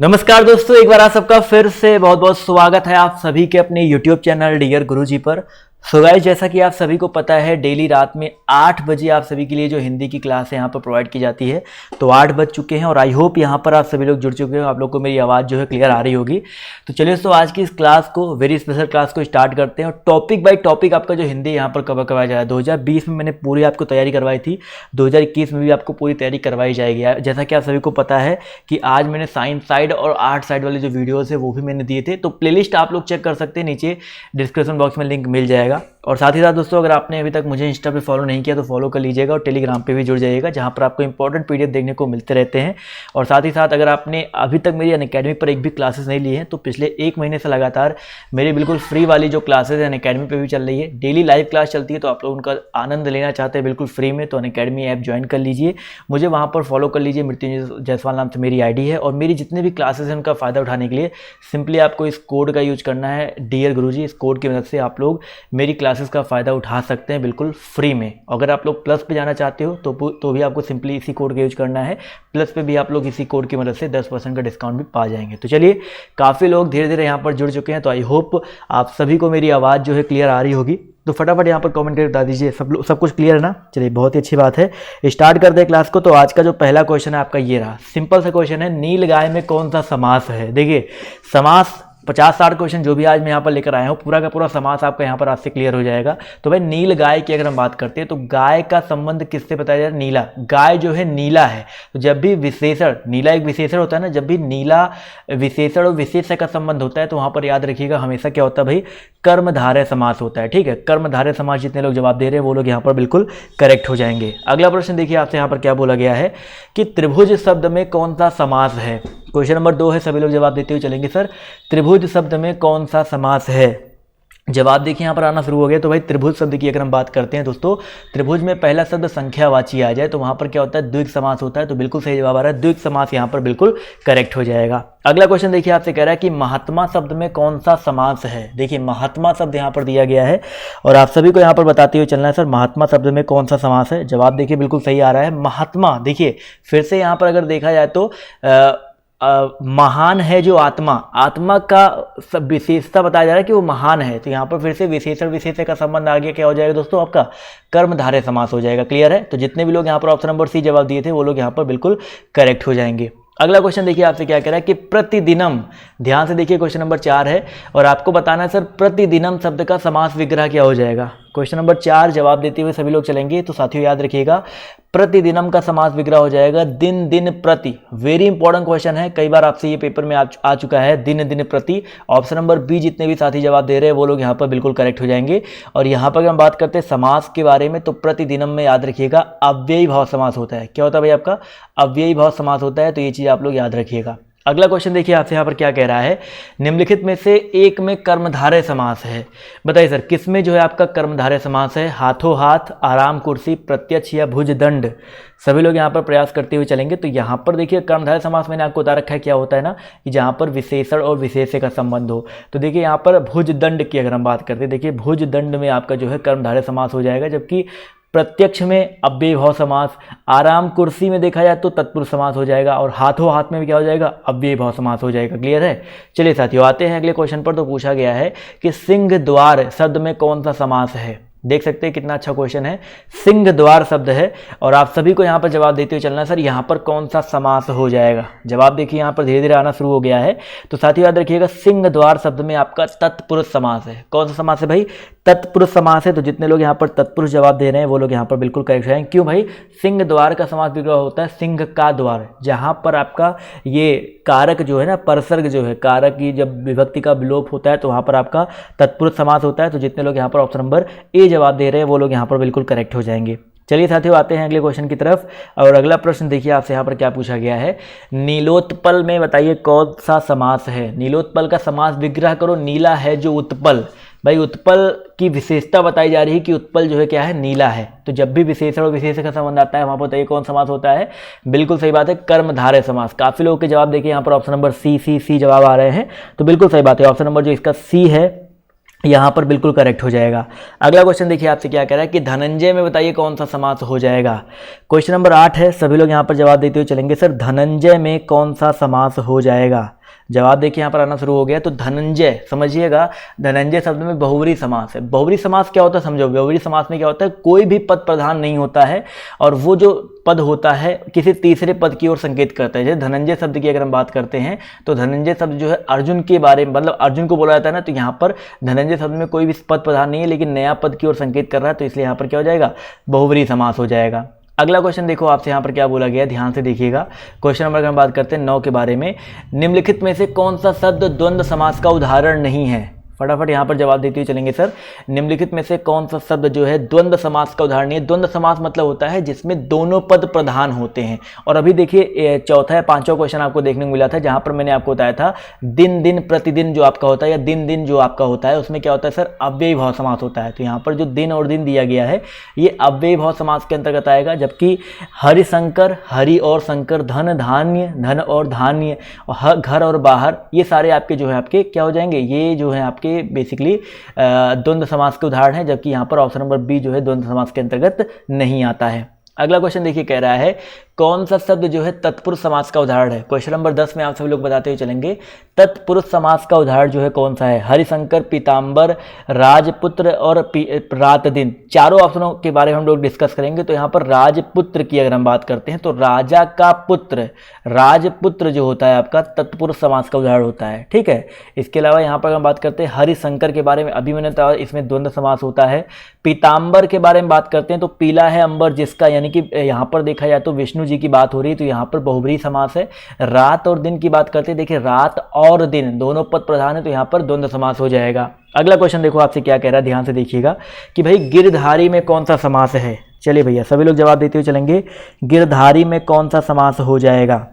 नमस्कार दोस्तों, एक बार आप सबका फिर से बहुत बहुत स्वागत है आप सभी के अपने YouTube चैनल डियर गुरुजी पर। सो गाइस, जैसा कि आप सभी को पता है डेली रात में 8 बजे आप सभी के लिए जो हिंदी की क्लास है यहाँ पर प्रोवाइड की जाती है। तो 8 बज चुके हैं और आई होप यहाँ पर आप सभी लोग जुड़ चुके हो, आप लोग को मेरी आवाज़ जो है क्लियर आ रही होगी। तो चलिए दोस्तों, आज की इस क्लास को, वेरी स्पेशल क्लास को स्टार्ट करते हैं। और टॉपिक बाई टॉपिक आपका जो हिंदी यहाँ पर कवर करवाया जाएगा। 2020 में मैंने पूरी आपको तैयारी करवाई थी, 2021 में भी आपको पूरी तैयारी करवाई जाएगी। जैसा कि आप सभी को पता है कि आज मैंने साइंस साइड और आर्ट साइड वाले जो वीडियोज़ है वो भी मैंने दिए थे। तो प्लेलिस्ट आप लोग चेक कर सकते हैं, नीचे डिस्क्रिप्शन बॉक्स में लिंक मिल जाएगा। और साथ ही साथ दोस्तों, अगर आपने अभी तक मुझे इंस्टा पे फॉलो नहीं किया तो फॉलो कर लीजिएगा और टेलीग्राम पे भी जुड़ जाइएगा, जहां पर आपको इंपॉर्टेंट पीडीएफ देखने को मिलते रहते हैं। और साथ ही साथ अगर आपने अभी तक मेरी अनअकैडमी पर एक भी क्लासेस नहीं ली हैं तो पिछले 1 महीने से लगातार मेरी बिल्कुल फ्री वाली जो क्लासेस है अनअकैडमी पे भी चल रही है। डेली लाइव क्लास चलती है, तो आप लोग उनका आनंद लेना चाहते हैं बिल्कुल फ्री में, तो अनअकैडमी ऐप ज्वाइन कर लीजिए, मुझे वहाँ पर फॉलो कर लीजिए। मृत्युंजय जायसवाल नाम से मेरी ID है। और मेरी जितने भी क्लासेस हैं उनका फ़ायदा उठाने के लिए सिंपली आपको इस कोड का यूज करना है, डियर गुरुजी। इस कोड की मदद से आप लोग मेरी क्लासेस का फ़ायदा उठा सकते हैं बिल्कुल फ्री में। अगर आप लोग प्लस पे जाना चाहते हो तो भी आपको सिंपली इसी कोड का यूज करना है। प्लस पे भी आप लोग इसी कोड की मदद से 10% का डिस्काउंट भी पा जाएंगे। तो चलिए, काफ़ी लोग धीरे धीरे यहाँ पर जुड़ चुके हैं, तो आई होप आप सभी को मेरी आवाज़ जो है क्लियर आ रही होगी। तो फटाफट यहाँ पर कमेंट करके बता दीजिए सब कुछ क्लियर है ना। चलिए, बहुत ही अच्छी बात है, स्टार्ट करते हैं क्लास को। तो आज का जो पहला क्वेश्चन है आपका ये रहा, सिंपल सा क्वेश्चन है, नील गाय में कौन सा समास है। देखिए, समास 50-60 क्वेश्चन जो भी आज मैं यहाँ पर लेकर आया हूँ, पूरा का पूरा समास आपका यहाँ पर आज से क्लियर हो जाएगा। तो भाई, नील गाय की अगर हम बात करते हैं तो गाय का संबंध किससे बताया जाए? नीला। गाय जो है नीला है, तो जब भी विशेषण, नीला एक विशेषण होता है ना, जब भी नीला विशेषण और विशेष्य का संबंध होता है तो वहाँ पर याद रखिएगा हमेशा क्या होता है भाई, कर्मधारय समास होता है। ठीक है, कर्मधारय समास जितने लोग जवाब दे रहे हैं वो लोग यहाँ पर बिल्कुल करेक्ट हो जाएंगे। अगला प्रश्न देखिए, आपसे यहाँ पर क्या बोला गया है कि त्रिभुज शब्द में कौन सा समास है। क्वेश्चन नंबर 2 है, सभी लोग जवाब देते हुए चलेंगे। सर, त्रिभुज शब्द में कौन सा समास है? जवाब देखिए यहाँ पर आना शुरू हो गया। तो भाई, त्रिभुज शब्द की अगर हम बात करते हैं दोस्तों, त्रिभुज में पहला शब्द संख्यावाची आ जाए तो वहाँ पर क्या होता है, द्विग समास होता है। तो बिल्कुल सही जवाब आ रहा है, द्विग समास यहाँ पर बिल्कुल करेक्ट हो जाएगा। अगला क्वेश्चन देखिए, आपसे कह रहा है कि महात्मा शब्द में कौन सा समास है। देखिए, महात्मा शब्द यहाँ पर दिया गया है और आप सभी को यहाँ पर बताते हुए चलना है, सर महात्मा शब्द में कौन सा समास है। जवाब देखिए बिल्कुल सही आ रहा है, महात्मा। देखिए, फिर से यहाँ पर अगर देखा जाए तो महान है जो आत्मा, आत्मा का विशेषता बताया जा रहा है कि वो महान है। तो यहाँ पर फिर से विशेषण विशेष्य का संबंध आगे क्या हो जाएगा दोस्तों, आपका कर्मधारय समास हो जाएगा। क्लियर है? तो जितने भी लोग यहाँ पर ऑप्शन नंबर C जवाब दिए थे वो लोग यहाँ पर बिल्कुल करेक्ट हो जाएंगे। अगला क्वेश्चन देखिए, आपसे क्या कह रहा है कि प्रतिदिनम, ध्यान से देखिए, क्वेश्चन नंबर 4 है और आपको बताना है सर प्रतिदिनम शब्द का समास विग्रह क्या हो जाएगा। क्वेश्चन नंबर 4 जवाब देते हुए सभी लोग चलेंगे। तो साथियों याद रखिएगा, प्रतिदिनम का समास विग्रह हो जाएगा दिन दिन प्रति। वेरी इंपॉर्टेंट क्वेश्चन है, कई बार आपसे ये पेपर में आ चुका है, दिन दिन प्रति। ऑप्शन नंबर B जितने भी साथी जवाब दे रहे हैं वो लोग यहाँ पर बिल्कुल करेक्ट हो जाएंगे। और यहाँ पर अगर हम बात करते हैं समास के बारे में, तो प्रतिदिनम में याद रखिएगा अव्ययी भाव समास होता है। क्या होता है भाई, आपका अव्ययी भाव समास होता है। तो ये चीज़ आप लोग याद रखिएगा। अगला क्वेश्चन देखिए, आपसे यहाँ पर क्या कह रहा है, निम्नलिखित में से एक में कर्मधारय समास है। बताइए सर, किस में जो है आपका कर्मधारय समास है? हाथों हाथ, आराम कुर्सी, प्रत्यक्ष या भुज दंड। सभी लोग यहाँ पर प्रयास करते हुए चलेंगे। तो यहाँ पर देखिए, कर्मधारय समास मैंने आपको बता रखा है क्या होता है ना, कि जहाँ पर विशेषण और विशेष्य का संबंध हो। तो देखिए, यहाँ पर भुज दंड की अगर हम बात करते हैं, देखिए भुज दंड में आपका जो है कर्मधारय समास हो जाएगा, जबकि प्रत्यक्ष में अव्ययी भाव समास, आराम कुर्सी में देखा जाए तो तत्पुरुष समास हो जाएगा, और हाथों हाथ में भी क्या हो जाएगा, अव्ययी भाव समास हो जाएगा। क्लियर है? चलिए साथियों, आते हैं अगले क्वेश्चन पर। तो पूछा गया है कि सिंह द्वार शब्द में कौन सा समास है। देख सकते हैं कितना अच्छा क्वेश्चन है, सिंह द्वार शब्द है और आप सभी को यहाँ पर जवाब देते हुए चलना है, सर यहाँ पर कौन सा समास हो जाएगा। जवाब देखिए यहाँ पर धीरे धीरे आना शुरू हो गया है। तो साथियों याद रखिएगा, सिंह द्वार शब्द में आपका तत्पुरुष समास है। कौन सा समास है भाई? तत्पुरुष समास है। तो जितने लोग यहाँ पर तत्पुरुष जवाब दे रहे हैं वो लोग यहाँ पर बिल्कुल करेक्ट हैं। क्यों भाई? सिंह द्वार का समास विग्रह होता है सिंह का द्वार, जहाँ पर आपका ये कारक जो है ना, परसर्ग जो है, कारक की जब विभक्ति का विलोप होता है तो वहाँ पर आपका तत्पुरुष समास होता है। तो जितने लोग यहाँ पर ऑप्शन नंबर A जवाब दे रहे हैं वो लोग यहाँ पर बिल्कुल करेक्ट हो जाएंगे। चलिए साथियों, आते हैं अगले क्वेश्चन की तरफ। और अगला प्रश्न देखिए, आपसे यहाँ पर क्या पूछा गया है, नीलोत्पल में बताइए कौन सा समास है। नीलोत्पल का समास विग्रह करो। नीला है जो उत्पल, भाई उत्पल की विशेषता बताई जा रही है कि उत्पल जो है क्या है, नीला है। तो जब भी विशेषण और विशेष्य का संबंध आता है वहाँ पर बताइए कौन समास होता है। बिल्कुल सही बात है, कर्मधारय समास। काफ़ी लोगों के जवाब देखिए यहाँ पर ऑप्शन नंबर C जवाब आ रहे हैं। तो बिल्कुल सही बात है, ऑप्शन नंबर जो इसका C है यहाँ पर बिल्कुल करेक्ट हो जाएगा। अगला क्वेश्चन देखिए आपसे क्या कह रहा है कि धनंजय में बताइए कौन सा समास हो जाएगा। क्वेश्चन नंबर 8 है, सभी लोग यहाँ पर जवाब देते हुए चलेंगे। सर धनंजय में कौन सा समास हो जाएगा? जवाब देखिए यहाँ पर आना शुरू हो गया। तो धनंजय समझिएगा, धनंजय शब्द में बहुब्री समास है। बहुब्री समास क्या होता है समझो। बहुब्री समास में क्या होता है, कोई भी पद प्रधान नहीं होता है और वो जो पद होता है किसी तीसरे पद की ओर संकेत करता है। जैसे धनंजय शब्द की अगर हम बात करते हैं तो धनंजय शब्द जो है अर्जुन के बारे में, मतलब अर्जुन को बोला जाता है ना, तो यहाँ पर धनंजय शब्द में कोई भी पद प्रधान नहीं है लेकिन नया पद की ओर संकेत कर रहा है, तो इसलिए यहाँ पर क्या हो जाएगा, बहुब्री समास हो जाएगा। अगला क्वेश्चन देखो आपसे यहाँ पर क्या बोला गया है, ध्यान से देखिएगा। क्वेश्चन नंबर अगर हम बात करते हैं 9 के बारे में, निम्नलिखित में से कौन सा शब्द द्वंद्व समास का उदाहरण नहीं है? फटाफट यहाँ पर जवाब देते हुए चलेंगे। सर निम्नलिखित में से कौन सा शब्द जो है द्वंद्व समास का उदाहरण नहीं है? द्वंद्व समास मतलब होता है जिसमें दोनों पद प्रधान होते हैं। और अभी देखिए चौथा या पांचवा क्वेश्चन आपको देखने को मिला था जहाँ पर मैंने आपको बताया था दिन दिन प्रतिदिन जो आपका होता है या दिन दिन जो आपका होता है उसमें क्या होता है सर, अव्ययी भाव समास होता है। तो यहाँ पर जो दिन और दिन दिया गया है ये अव्ययी भाव समास के अंतर्गत आएगा। जबकि हरिशंकर, हरि और शंकर, धन धान्य, धन और धान्य, घर और बाहर, ये सारे आपके जो है आपके क्या हो जाएंगे, ये जो है आपके बेसिकली द्वंद्व समास के उदाहरण है। जबकि यहाँ पर ऑप्शन नंबर बी जो है द्वंद्व समास के अंतर्गत नहीं आता है। अगला क्वेश्चन देखिए कह रहा है कौन सा शब्द जो है तत्पुरुष समास का उदाहरण है? क्वेश्चन नंबर 10 में आप सभी लोग बताते हुए चलेंगे। तत्पुरुष समास का उदाहरण जो है कौन सा है? हरिशंकर, पीताम्बर, राजपुत्र और रात दिन, चारों ऑप्शनों के बारे में हम लोग डिस्कस करेंगे। तो यहाँ पर राजपुत्र की अगर हम बात करते हैं तो राजा का पुत्र, राजपुत्र जो होता है आपका तत्पुरुष समास का उदाहरण होता है। ठीक है, इसके अलावा यहाँ पर हम बात करते हैं हरिशंकर के बारे में, अभी मैंने बताया इसमें द्वंद्व समास होता है। पीताम्बर के बारे में बात करते हैं तो पीला है अंबर जिसका, यानी कि यहाँ पर देखा जाए तो विष्णु जी की बात हो रही है तो यहाँ पर बहुब्री समास है। रात और दिन की बात करते हैं, देखिए रात और दिन दोनों पद प्रधान है तो यहाँ पर द्वंद्व समास हो जाएगा। अगला क्वेश्चन देखो आपसे क्या कह रहा है, ध्यान से देखिएगा कि भाई गिरधारी में कौन सा समास है? चलिए भैया सभी लोग जवाब देते हुए चलेंगे। गिरधारी में कौन सा समास हो जाएगा?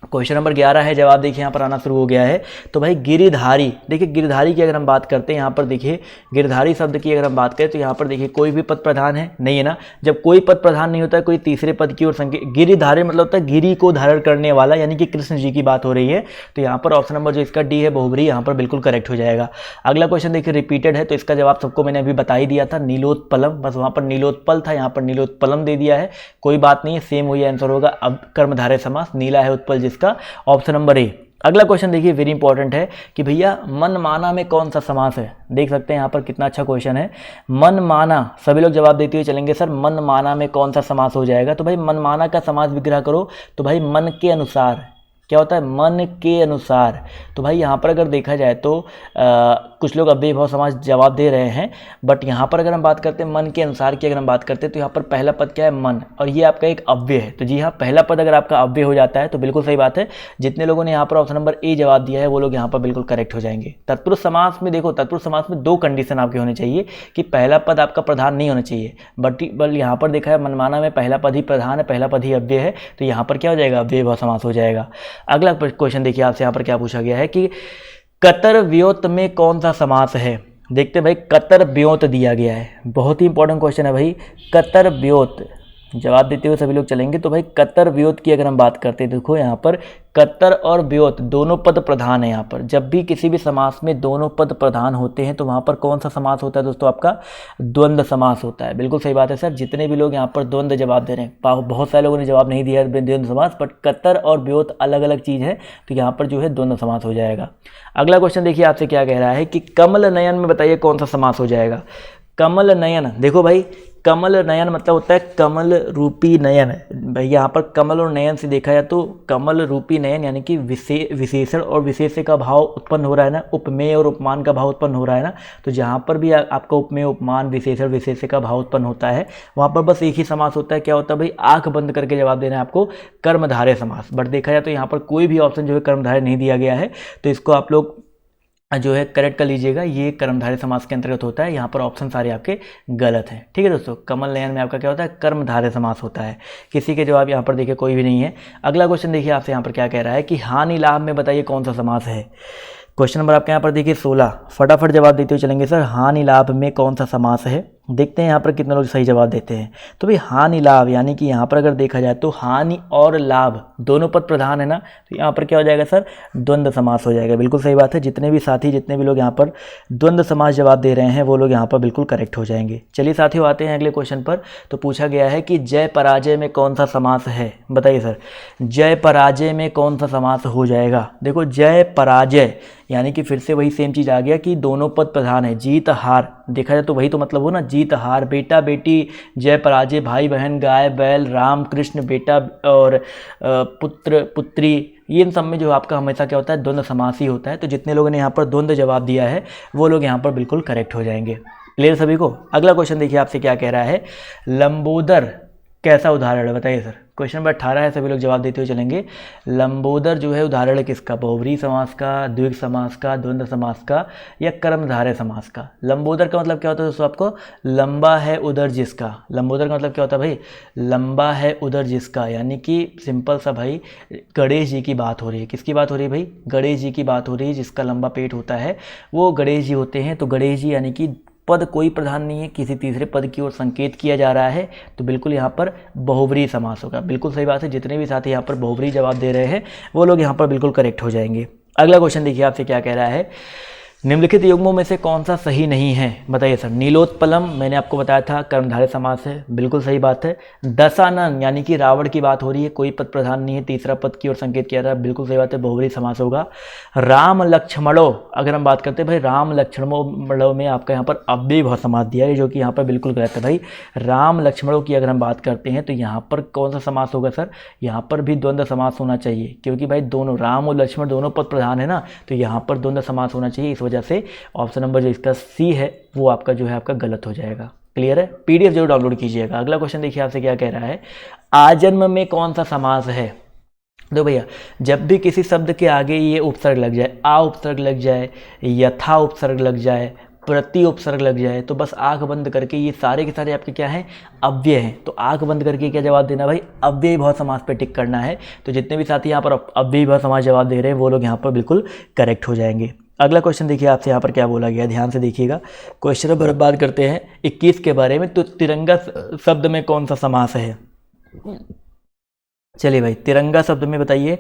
क्वेश्चन नंबर 11 है, जवाब देखिए यहाँ पर आना शुरू हो गया है। तो भाई गिरिधारी, देखिए गिरधारी की अगर हम बात करते हैं यहाँ पर देखिए गिरधारी शब्द की अगर हम बात करें तो यहाँ पर देखिए कोई भी पद प्रधान है नहीं है ना। जब कोई पद प्रधान नहीं होता है, कोई तीसरे पद की ओर संकेत, गिरिधारी मतलब होता है गिरी को धारण करने वाला, यानी कि कृष्ण जी की बात हो रही है। तो यहाँ पर ऑप्शन नंबर जो इसका डी है बहुब्री, यहाँ पर बिल्कुल करेक्ट हो जाएगा। अगला क्वेश्चन देखिए रिपीटेड है तो इसका जवाब सबको मैंने अभी बता ही दिया था, नीलोत्पलम, बस वहाँ पर नीलोत्पल था, यहाँ पर नीलोत्पलम दे दिया है। कोई बात नहीं है, सेम वही आंसर होगा। अब कर्मधारय समास, नीला है उत्पल जिसका, ऑप्शन नंबर ए। अगला क्वेश्चन देखिए वेरी इंपॉर्टेंट है कि भैया मनमाना में कौन सा समास है? देख सकते हैं यहाँ पर कितना अच्छा क्वेश्चन है। मनमाना, सभी लोग जवाब देते हुए चलेंगे। सर मनमाना में कौन सा समास हो जाएगा? तो भाई मनमाना का समास विग्रह करो तो भाई मन के अनुसार, क्या होता है मन के अनुसार। तो भाई यहाँ पर अगर देखा जाए तो कुछ लोग अव्ययी भाव समास जवाब दे रहे हैं, बट यहाँ पर अगर हम बात करते हैं मन के अनुसार की अगर हम बात करते हैं तो यहाँ पर पहला पद क्या है, मन, और ये आपका एक अव्यय है। तो जी हाँ, पहला पद अगर आपका अव्यय हो जाता है तो बिल्कुल सही बात है। जितने लोगों ने यहाँ पर ऑप्शन नंबर ए जवाब दिया है वो लोग यहाँ पर बिल्कुल करेक्ट हो जाएंगे। तत्पुरुष समास में देखो, तत्पुरुष समास में दो कंडीशन आपके होने चाहिए कि पहला पद आपका प्रधान नहीं होना चाहिए, बट यहाँ पर देखा है मनमाना में पहला पद ही प्रधान है, पहला पद ही अव्यय है, तो यहाँ पर क्या हो जाएगा, अव्ययी भाव समास हो जाएगा। अगला क्वेश्चन देखिए आपसे यहाँ पर क्या पूछा गया है कि कतर व्योत में कौन सा समास है? देखते भाई, कतर व्योत दिया गया है, बहुत ही इंपॉर्टेंट क्वेश्चन है भाई। कतर व्योत, जवाब देते हुए सभी लोग चलेंगे। तो भाई कतर व्योत की अगर हम बात करते हैं, देखो यहाँ पर कतर और व्योत दोनों पद प्रधान है। यहाँ पर जब भी किसी भी समास में दोनों पद प्रधान होते हैं तो वहाँ पर कौन सा समास होता है दोस्तों, आपका द्वंद्व समास होता है। बिल्कुल सही बात है सर, जितने भी लोग यहाँ पर द्वंद्व जवाब दे रहे हैं, बहुत सारे लोगों ने जवाब नहीं दिया है द्वंद्व समास, बट कतर और व्योत अलग अलग चीज़ है, तो यहाँ पर जो है द्वंद्व समास हो जाएगा। अगला क्वेश्चन देखिए आपसे क्या कह रहा है कि कमल नयन में बताइए कौन सा समास हो जाएगा। कमल नयन, देखो भाई कमल नयन मतलब होता है कमल रूपी नयन। भाई यहाँ पर कमल और नयन से देखा जाए तो कमल रूपी नयन यानी कि विशेषण और विशेष्य का भाव उत्पन्न हो रहा है ना, उपमेय और उपमान का भाव उत्पन्न हो रहा है ना। तो जहाँ पर भी आपका उपमेय उपमान विशेषण विशेष्य का भाव उत्पन्न होता है वहाँ पर बस एक ही समास होता है, क्या होता है भाई, आंख बंद करके जवाब देना है आपको, कर्मधारय समास। बट देखा जाए तो यहाँ पर कोई भी ऑप्शन जो है कर्मधारय नहीं दिया गया है, तो इसको आप लोग जो है करेक्ट कर लीजिएगा, ये कर्मधारय समास के अंतर्गत होता है। यहाँ पर ऑप्शन सारे आपके गलत हैं। ठीक है दोस्तों, कमल नयन में आपका क्या होता है, कर्मधारय समास होता है। किसी के जवाब यहाँ पर देखिए कोई भी नहीं है। अगला क्वेश्चन देखिए आपसे यहाँ पर क्या कह रहा है कि हानि लाभ में बताइए कौन सा समास है। क्वेश्चन नंबर आपके यहाँ पर देखिए 16, फटाफट जवाब देते हुए चलेंगे। सर हानि लाभ में कौन सा समास है? देखते हैं यहाँ पर कितने लोग सही जवाब देते हैं। तो भाई हानि लाभ, यानी कि यहाँ पर अगर देखा जाए तो हानि और लाभ दोनों पद प्रधान है ना, तो यहाँ पर क्या हो जाएगा सर, द्वंद्व समास हो जाएगा। बिल्कुल सही बात है। जितने भी साथी, जितने भी लोग यहाँ पर द्वंद्व समास जवाब दे रहे हैं वो लोग यहाँ पर बिल्कुल करेक्ट हो जाएंगे। चलिए साथियों आते हैं अगले क्वेश्चन पर। तो पूछा गया है कि जय पराजय में कौन सा समास है, बताइए सर, जय पराजय में कौन सा समास हो जाएगा। देखो जय पराजय यानी कि फिर से वही सेम चीज़ आ गया कि दोनों पद प्रधान है, जीत हार, देखा जाए तो वही तो मतलब हो ना, जीत हार, बेटा बेटी, जय पराजय, भाई बहन, गाय बैल, राम कृष्ण, बेटा और पुत्र पुत्री, ये इन सब में जो आपका हमेशा क्या होता है, द्वंद्व समास ही होता है। तो जितने लोगों ने यहाँ पर द्वंद्व जवाब दिया है वो लोग यहाँ पर बिल्कुल करेक्ट हो जाएंगे। क्लियर सभी को। अगला क्वेश्चन देखिए आपसे क्या कह रहा है, लंबोदर कैसा उदाहरण है, बताइए सर। क्वेश्चन नंबर 18 है, सभी लोग जवाब देते हुए चलेंगे। लंबोदर जो है उदाहरण है किसका, बहुब्रीहि समास का, द्विग समास का, द्वंद्व समास का या कर्मधारय समास का। लंबोदर का मतलब क्या होता है दोस्तों आपको, लंबा है उदर जिसका। लंबोदर का मतलब क्या होता है भाई, लंबा है उदर जिसका, यानी कि सिंपल सा भाई गणेश जी की बात हो रही है। किसकी बात हो रही है भाई, गणेश जी की बात हो रही है। जिसका लंबा पेट होता है वो गणेश जी होते हैं। तो गणेश जी यानी कि पद कोई प्रधान नहीं है, किसी तीसरे पद की ओर संकेत किया जा रहा है, तो बिल्कुल यहाँ पर बहुब्रीहि समास होगा। बिल्कुल सही बात है। जितने भी साथी यहाँ पर बहुब्रीहि जवाब दे रहे हैं वो लोग यहाँ पर बिल्कुल करेक्ट हो जाएंगे। अगला क्वेश्चन देखिए आपसे क्या कह रहा है, निम्नलिखित युग्मों में से कौन सा सही नहीं है, बताइए सर। नीलोत्पलम मैंने आपको बताया था कर्मधारय समास है, बिल्कुल सही बात है। दशानन यानी कि रावण की बात हो रही है, कोई पद प्रधान नहीं है, तीसरा पद की ओर संकेत किया था, बिल्कुल सही बात है, बहुब्रीहि समास होगा। राम लक्ष्मणो, अगर हम बात करते हैं भाई राम लक्ष्मणों में आपका यहाँ पर अव्ययभाव समास दिया है, जो कि यहाँ पर बिल्कुल गलत है भाई। राम लक्ष्मणों की अगर हम बात करते हैं तो यहाँ पर कौन सा समास होगा सर, यहाँ पर भी द्वंद्व समास होना चाहिए, क्योंकि भाई दोनों राम और लक्ष्मण दोनों पद प्रधान है ना, तो यहाँ पर द्वंद्व समास होना चाहिए। इस वजह से ऑप्शन नंबर जो इसका सी है वो आपका जो है आपका गलत हो जाएगा। क्लियर है। पीडीएफ जरूर डाउनलोड कीजिएगा। अगला क्वेश्चन देखिए आपसे क्या कह रहा है, आजन्म में कौन सा समास है। तो भैया जब भी किसी शब्द के आगे ये उपसर्ग लग जाए, आ उपसर्ग लग जाए, यथा उपसर्ग लग जाए, प्रति उपसर्ग लग जाए, तो बस आंख बंद करके ये सारे के सारे आपके क्या हैं, अव्यय हैं। तो आंख बंद करके क्या जवाब देना भाई, अव्ययभाव समास पे टिक करना है। तो जितने भी साथी यहाँ पर अव्ययभाव समास जवाब दे रहे हैं वो लोग यहाँ पर बिल्कुल करेक्ट हो जाएंगे। अगला क्वेश्चन देखिए आपसे यहाँ पर क्या बोला गया, ध्यान से देखिएगा। क्वेश्चन पर बात करते हैं 21 के बारे में। तो तिरंगा शब्द में कौन सा समास है, चलिए भाई तिरंगा शब्द में बताइए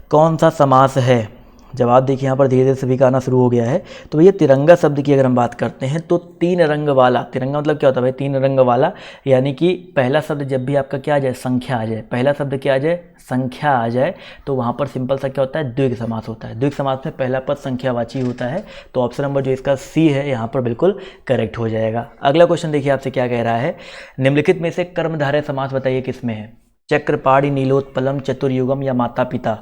कौन सा समास है। जवाब देखिए यहाँ पर धीरे धीरे सभी का आना शुरू हो गया है। तो भैया तिरंगा शब्द की अगर हम बात करते हैं तो तीन रंग वाला, तिरंगा मतलब क्या होता है भाई, तीन रंग वाला, यानी कि पहला शब्द जब भी आपका क्या आ जाए, संख्या आ जाए, पहला शब्द क्या आ जाए, संख्या आ जाए, तो वहाँ पर सिंपल सा क्या होता है, द्विग समास होता है। द्विग समास में पहला पद संख्यावाची होता है। तो ऑप्शन नंबर जो इसका सी है यहाँ पर बिल्कुल करेक्ट हो जाएगा। अगला क्वेश्चन देखिए आपसे क्या कह रहा है, निम्नलिखित में से कर्मधारय समास बताइए किस में है, चक्रपाणी, नीलोत्पलम, चतुर्युगम या माता पिता।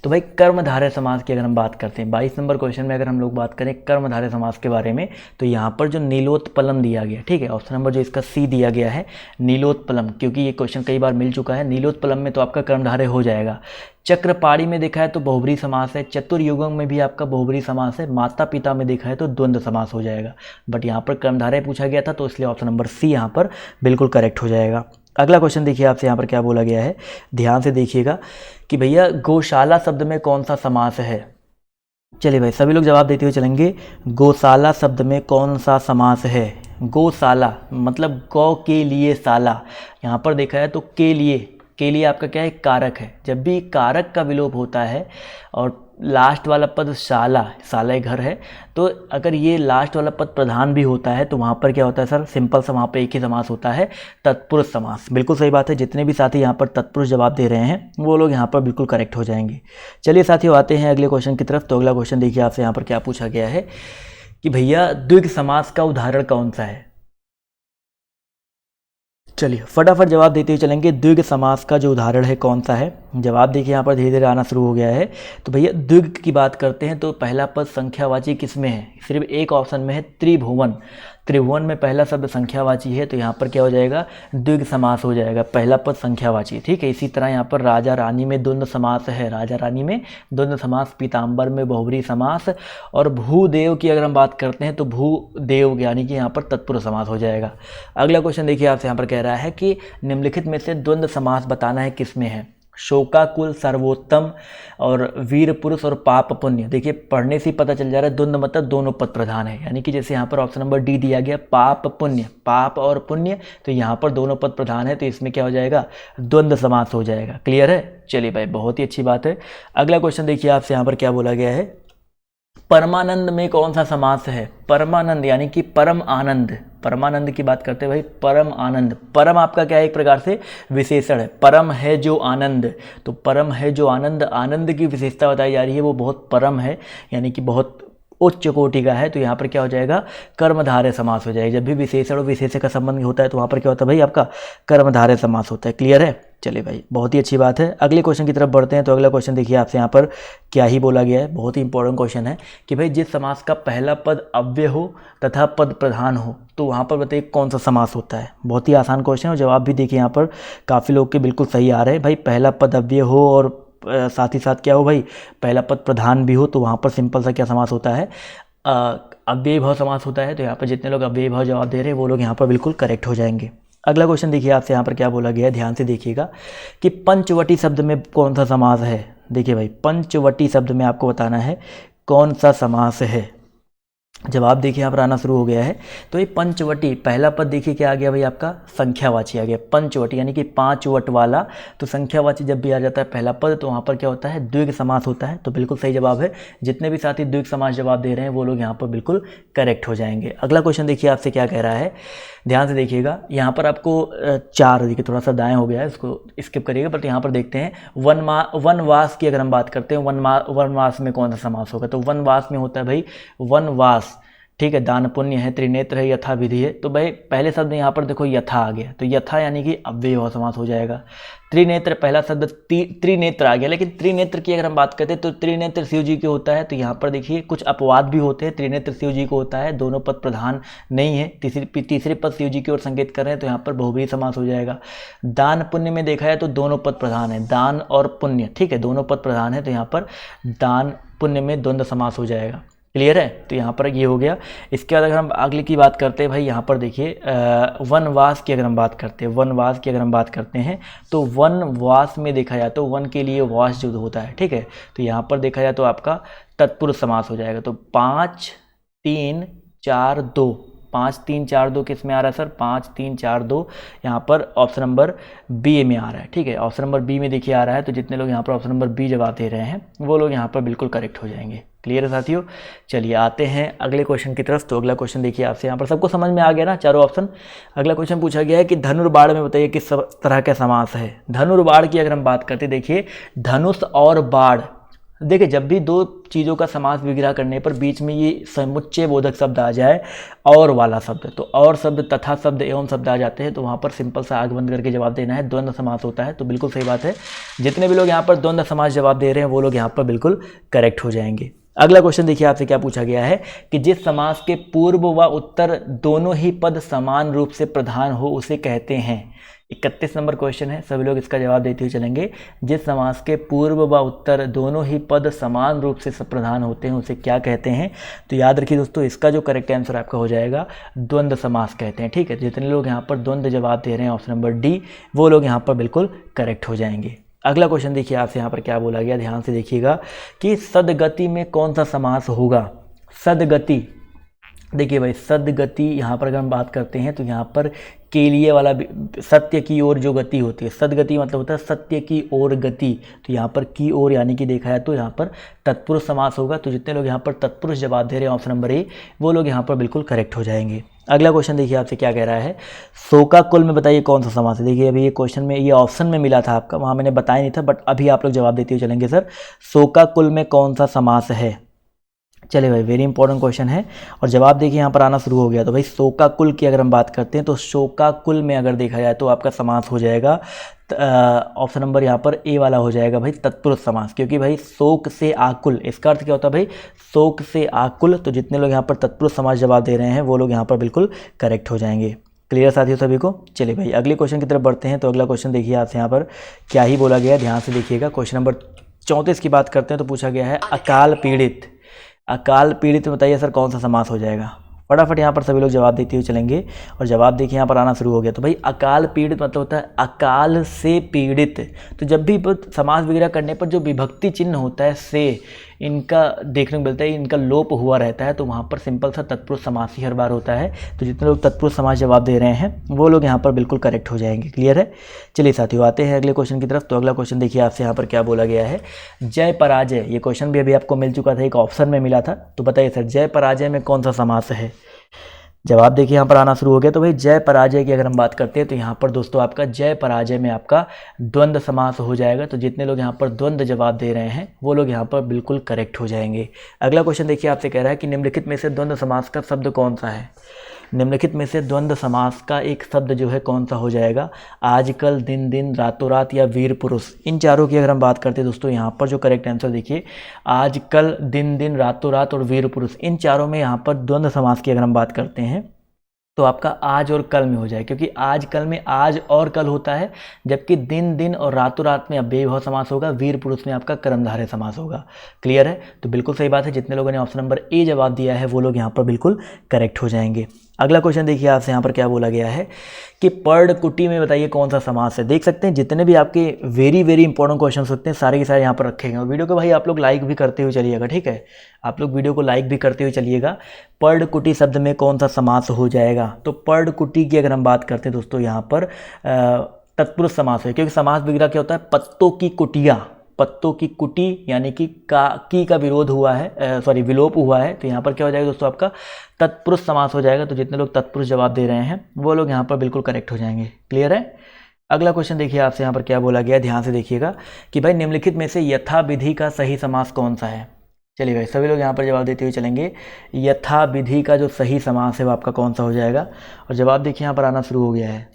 तो भाई कर्मधारय समास की अगर हम बात करते हैं 22 नंबर क्वेश्चन में अगर हम लोग बात करें कर्मधारय समास के बारे में, तो यहाँ पर जो नीलोत्पलम दिया गया, ठीक है, ऑप्शन नंबर जो इसका सी दिया गया है नीलोत्पलम, क्योंकि ये क्वेश्चन कई बार मिल चुका है। नीलोत्पलम में तो आपका कर्मधारय हो जाएगा। चक्रपाणी में देखा है तो बहुब्रीहि समास है, चतुर्युगम में भी आपका बहुब्रीहि समास है, माता पिता में देखा है तो द्वंद्व समास हो जाएगा। बट यहाँ पर कर्मधारय पूछा गया था तो इसलिए ऑप्शन नंबर सी यहाँ पर बिल्कुल करेक्ट हो जाएगा। अगला क्वेश्चन देखिए आपसे यहाँ पर क्या बोला गया है, ध्यान से देखिएगा कि भैया गौशाला शब्द में कौन सा समास है। चलिए भाई सभी लोग जवाब देते हुए चलेंगे। गौशाला शब्द में कौन सा समास है, गौशाला मतलब गौ के लिए शाला, यहाँ पर देखा है तो के लिए आपका क्या है, कारक है। जब भी कारक का विलोप होता है और लास्ट वाला पद शाला, शाला घर है, तो अगर ये लास्ट वाला पद प्रधान भी होता है तो वहाँ पर क्या होता है सर, सिंपल सा वहाँ पर एक ही समास होता है, तत्पुरुष समास। बिल्कुल सही बात है। जितने भी साथी यहाँ पर तत्पुरुष जवाब दे रहे हैं वो लोग यहाँ पर बिल्कुल करेक्ट हो जाएंगे। चलिए साथियों आते हैं अगले क्वेश्चन की तरफ। तो अगला क्वेश्चन देखिए आपसे यहाँ पर क्या पूछा गया है कि भैया द्विग समास का उदाहरण कौन सा है। चलिए फटाफट जवाब देते हुए चलेंगे। द्विग समास का जो उदाहरण है कौन सा है, जवाब देखिए यहाँ पर धीरे धीरे आना शुरू हो गया है। तो भैया द्विग की बात करते हैं तो पहला पद संख्यावाची किस में है, सिर्फ एक ऑप्शन में है, त्रिभुवन। त्रिभुवन में पहला शब्द संख्यावाची है तो यहाँ पर क्या हो जाएगा, द्विग समास हो जाएगा, पहला पद संख्यावाची। ठीक है। इसी तरह यहाँ पर राजा रानी में द्वंद्व समास है, राजा रानी में द्वंद्व समास, पीताम्बर में बहुब्रीहि समास, और भूदेव की अगर हम बात करते हैं तो भूदेव यानी कि यहाँ पर तत्पुरुष समास हो जाएगा। अगला क्वेश्चन देखिए आपसे यहाँ पर कह रहा है कि निम्नलिखित में से द्वंद्व समास बताना है किस में है। शोकाकुल, सर्वोत्तम और वीर पुरुष और पाप पुण्य। देखिए पढ़ने से ही पता चल जा रहा है द्वंद्व मतलब दोनों पद प्रधान है, यानी कि जैसे यहाँ पर ऑप्शन नंबर डी दिया गया पाप पुण्य, पाप और पुण्य, तो यहाँ पर दोनों पद प्रधान है, तो इसमें क्या हो जाएगा, द्वंद्व समास हो जाएगा। क्लियर है? चलिए भाई बहुत ही अच्छी बात है। अगला क्वेश्चन देखिए आपसे यहाँ पर क्या बोला गया है, परमानंद में कौन सा समास है? परमानंद यानी कि परम आनंद, परमानंद की बात करते हैं भाई, परम आनंद। परम आपका क्या है, एक प्रकार से विशेषण है, परम है जो आनंद, तो परम है जो आनंद, आनंद की विशेषता बताई जा रही है, वो बहुत परम है, यानी कि बहुत उच्च कोटि का है, तो यहाँ पर क्या हो जाएगा, कर्मधारय समास हो जाएगा। जब भी विशेषण और विशेषक का संबंध होता है तो वहाँ पर क्या होता है भाई, आपका कर्मधारय समास होता है। क्लियर है? चलिए भाई बहुत ही अच्छी बात है। अगले क्वेश्चन की तरफ बढ़ते हैं। तो अगला क्वेश्चन देखिए आपसे यहाँ पर क्या ही बोला गया है, बहुत ही इंपॉर्टेंट क्वेश्चन है कि भाई जिस समास का पहला पद अव्यय हो तथा पद प्रधान हो, तो वहाँ पर बताइए कौन सा समास होता है। बहुत ही आसान क्वेश्चन है और जवाब भी देखिए यहाँ पर काफ़ी लोग के बिल्कुल सही आ रहे हैं। भाई पहला पद अव्यय हो और साथ ही साथ क्या हो भाई, पहला पद प्रधान भी हो, तो वहाँ पर सिंपल सा क्या समास होता है, अव्ययी भाव समास होता है। तो यहाँ पर जितने लोग अव्ययी भाव जवाब दे रहे हैं वो लोग यहाँ पर बिल्कुल करेक्ट हो जाएंगे। अगला क्वेश्चन देखिए आपसे यहाँ पर क्या बोला गया है, ध्यान से देखिएगा कि पंचवटी शब्द में कौन सा समास है। देखिए भाई पंचवटी शब्द में आपको बताना है कौन सा समास है। जवाब देखिए यहाँ पर आना शुरू हो गया है। तो ये पंचवटी, पहला पद देखिए क्या आ गया भाई, आपका संख्यावाची आ गया, पंचवटी यानी कि 5 वट वाला। तो संख्यावाची जब भी आ जाता है पहला पद, तो वहाँ पर क्या होता है, द्विग समास होता है। तो बिल्कुल सही जवाब है। जितने भी साथी द्विग समास जवाब दे रहे हैं वो लोग यहाँ पर बिल्कुल करेक्ट हो जाएंगे। अगला क्वेश्चन देखिए आपसे क्या कह रहा है, ध्यान से देखिएगा। यहाँ पर आपको 4 देखिए, थोड़ा सा दाएं हो गया है, इसको स्किप करिएगा, बट यहाँ पर देखते हैं वनवास की अगर हम बात करते हैं, वनवास में कौन सा समास होगा। तो वनवास में होता है भाई वनवास, ठीक है, दान पुण्य है, त्रिनेत्र है, यथा विधि है। तो भाई पहले शब्द यहाँ पर देखो यथा आ गया, तो यथा यानी कि अव्यय भाव समास हो जाएगा। त्रिनेत्र पहला शब्द त्रिनेत्र आ गया, लेकिन त्रिनेत्र की अगर हम बात करते हैं तो त्रिनेत्र शिव जी के होता है। तो यहाँ पर देखिए कुछ अपवाद भी होते हैं, त्रिनेत्र शिव जी को होता है, दोनों पद प्रधान नहीं है, तीसरे पद शिव जी की ओर संकेत कर रहे हैं, तो यहाँ पर बहुव्रीहि समास हो जाएगा। दान पुण्य में देखा जाए तो दोनों पद प्रधान है, दान और पुण्य, ठीक है, दोनों पद प्रधान है, तो यहाँ पर दान पुण्य में द्वंद्व समास हो जाएगा। क्लियर है? तो यहाँ पर ये हो गया। इसके बाद अगर हम अगले की बात करते हैं भाई, यहाँ पर देखिए वनवास की अगर हम बात करते हैं, वनवास की अगर हम बात करते हैं तो वनवास में देखा जाए तो वन के लिए वास जो होता है, ठीक है, तो यहाँ पर देखा जाए तो आपका तत्पुरुष समास हो जाएगा। तो 5 3 4 2, 5 3 4 2 किस में आ रहा है सर, 5 3 4 2 यहाँ पर ऑप्शन नंबर बी में आ रहा है, ठीक है, ऑप्शन नंबर बी में देखिए आ रहा है। तो जितने लोग यहाँ पर ऑप्शन नंबर बी जवाब दे रहे हैं वो लोग यहाँ पर बिल्कुल करेक्ट हो जाएंगे। क्लियर है साथियों? चलिए आते हैं अगले क्वेश्चन की तरफ। तो अगला क्वेश्चन देखिए आपसे, यहाँ पर सबको समझ में आ गया ना चारों ऑप्शन। अगला क्वेश्चन पूछा गया है कि धनुर्बाण में बताइए किस तरह का समास है। धनुर्बाण की अगर हम बात करते हैं, देखिए धनुष और बाण, देखिए जब भी दो चीज़ों का समास विग्रह करने पर बीच में ये समुच्चय बोधक शब्द आ जाए, और वाला शब्द, तो और शब्द तथा शब्द एवं शब्द आ जाते हैं, तो वहाँ पर सिंपल सा आग बंद करके जवाब देना है, द्वंद्व समास होता है। तो बिल्कुल सही बात है, जितने भी लोग यहाँ पर द्वंद्व समास जवाब दे रहे हैं वो लोग यहाँ पर बिल्कुल करेक्ट हो जाएंगे। अगला क्वेश्चन देखिए आपसे क्या पूछा गया है कि जिस समास के पूर्व व उत्तर दोनों ही पद समान रूप से प्रधान हो उसे कहते हैं। 31 नंबर क्वेश्चन है, सभी लोग इसका जवाब देते हुए चलेंगे। जिस समास के पूर्व व उत्तर दोनों ही पद समान रूप से प्रधान होते हैं उसे क्या कहते हैं। तो याद रखिए दोस्तों, इसका जो करेक्ट आंसर आपका हो जाएगा द्वंद्व समास कहते हैं, ठीक है। जितने लोग यहाँ पर द्वंद्व जवाब दे रहे हैं ऑप्शन नंबर डी, वो लोग यहाँ पर बिल्कुल करेक्ट हो जाएंगे। अगला क्वेश्चन देखिए आपसे यहाँ पर क्या बोला गया, ध्यान से देखिएगा कि सदगति में कौन सा समास होगा। सदगति, देखिए भाई सदगति यहाँ पर अगर हम बात करते हैं तो यहाँ पर के लिए वाला सत्य की ओर जो गति होती है, सदगति मतलब होता है सत्य की ओर गति। तो यहाँ पर की ओर यानी कि देखा है तो यहाँ पर तत्पुरुष समास होगा। तो जितने लोग यहाँ पर तत्पुरुष जवाब दे रहे हैं ऑप्शन नंबर ए, वो लोग यहाँ पर बिल्कुल करेक्ट हो जाएंगे। अगला क्वेश्चन देखिए आपसे क्या कह रहा है, शोकाकुल में बताइए कौन सा समास है। देखिए अभी ये क्वेश्चन में, ये ऑप्शन में मिला था आपका, वहाँ मैंने बताया नहीं था, बट अभी आप लोग जवाब देते हुए चलेंगे सर, शोकाकुल में कौन सा समास है। चले भाई, वेरी इंपॉर्टेंट क्वेश्चन है और जवाब देखिए यहाँ पर आना शुरू हो गया। तो भाई शोकाकुल की अगर हम बात करते हैं तो शोकाकुल में अगर देखा जाए तो आपका समास हो जाएगा ऑप्शन नंबर यहाँ पर ए वाला हो जाएगा भाई तत्पुरुष समास, क्योंकि भाई शोक से आकुल, इसका अर्थ क्या होता है भाई, शोक से आकुल। तो जितने लोग यहाँ पर तत्पुरुष समास जवाब दे रहे हैं वो लोग यहाँ पर बिल्कुल करेक्ट हो जाएंगे। क्लियर साथियों सभी को? चलिए भाई अगले क्वेश्चन की तरफ बढ़ते हैं। तो अगला क्वेश्चन देखिए आपसे यहाँ पर क्या ही बोला गया है, ध्यान से देखिएगा। क्वेश्चन नंबर 34 की बात करते हैं तो पूछा गया है अकाल पीड़ित। अकाल पीड़ित में बताइए सर कौन सा समास हो जाएगा। फटाफट यहाँ पर सभी लोग जवाब देते हुए चलेंगे और जवाब देखिए यहाँ पर आना शुरू हो गया। तो भाई अकाल पीड़ित मतलब होता है अकाल से पीड़ित। तो जब भी समास वगैरह करने पर जो विभक्ति चिन्ह होता है से, इनका देखने को मिलता है, इनका लोप हुआ रहता है, तो वहाँ पर सिंपल सा तत्पुरुष समास ही हर बार होता है। तो जितने लोग तत्पुरुष समास जवाब दे रहे हैं वो लोग यहाँ पर बिल्कुल करेक्ट हो जाएंगे। क्लियर है। चलिए साथियों आते हैं अगले क्वेश्चन की तरफ। तो अगला क्वेश्चन देखिए आपसे यहाँ पर क्या बोला गया है, जय पराजय। ये क्वेश्चन भी अभी आपको मिल चुका था, एक ऑप्शन में मिला था। तो बताइए सर जय पराजय में कौन सा समास है। जवाब देखिए यहाँ पर आना शुरू हो गया। तो भाई जय पराजय की अगर हम बात करते हैं तो यहाँ पर दोस्तों आपका जय पराजय में आपका द्वंद्व समास हो जाएगा। तो जितने लोग यहाँ पर द्वंद्व जवाब दे रहे हैं वो लोग यहाँ पर बिल्कुल करेक्ट हो जाएंगे। अगला क्वेश्चन देखिए आपसे कह रहा है कि निम्नलिखित में से द्वंद्व समास का शब्द कौन सा है। निम्नलिखित में से द्वंद्व समास का एक शब्द जो है कौन सा हो जाएगा। आजकल, दिन दिन, रातों रात या वीर पुरुष। इन चारों की अगर हम बात करते हैं दोस्तों यहाँ पर जो करेक्ट आंसर देखिए, आजकल, दिन दिन, रातों रात और वीर पुरुष, इन चारों में यहाँ पर द्वंद्व समास की अगर हम बात करते हैं तो आपका आज और कल में हो जाए, क्योंकि आज कल में आज और कल होता है, जबकि दिन दिन और रातों रात में अव्ययी भाव समास होगा, वीर पुरुष में आपका कर्मधारय समास होगा। क्लियर है। तो बिल्कुल सही बात है, जितने लोगों ने ऑप्शन नंबर ए जवाब दिया है वो लोग यहाँ पर बिल्कुल करेक्ट हो जाएंगे। अगला क्वेश्चन देखिए आपसे यहाँ पर क्या बोला गया है कि पर्ण कुटी में बताइए कौन सा समास है। देख सकते हैं जितने भी आपके वेरी वेरी इंपॉर्टेंट क्वेश्चन होते हैं सारे के सारे यहाँ पर रखे गए। और वीडियो को भाई आप लोग लाइक भी करते हुए चलिएगा, ठीक है। आप लोग वीडियो को लाइक भी करते हुए चलिएगा। पर्ण कुटी शब्द में कौन सा समास हो जाएगा। तो पर्ण कुटी की अगर हम बात करते हैं दोस्तों यहाँ पर तत्पुरुष समास है, क्योंकि समास वगैरह क्या होता है, पत्तों की कुटिया, पत्तों की कुटी यानी कि का विरोध हुआ है, सॉरी विलोप हुआ है। तो यहाँ पर क्या हो जाएगा दोस्तों आपका तत्पुरुष समास हो जाएगा। तो जितने लोग तत्पुरुष जवाब दे रहे हैं वो लोग यहाँ पर बिल्कुल करेक्ट हो जाएंगे। क्लियर है। अगला क्वेश्चन देखिए आपसे यहाँ पर क्या बोला गया, ध्यान से देखिएगा कि भाई निम्नलिखित में से यथा विधि का सही समास कौन सा है। चलिए भाई सभी लोग यहाँ पर जवाब देते हुए चलेंगे। यथा विधि का जो सही समास है वो आपका कौन सा हो जाएगा। और जवाब देखिए यहाँ पर आना शुरू हो गया है।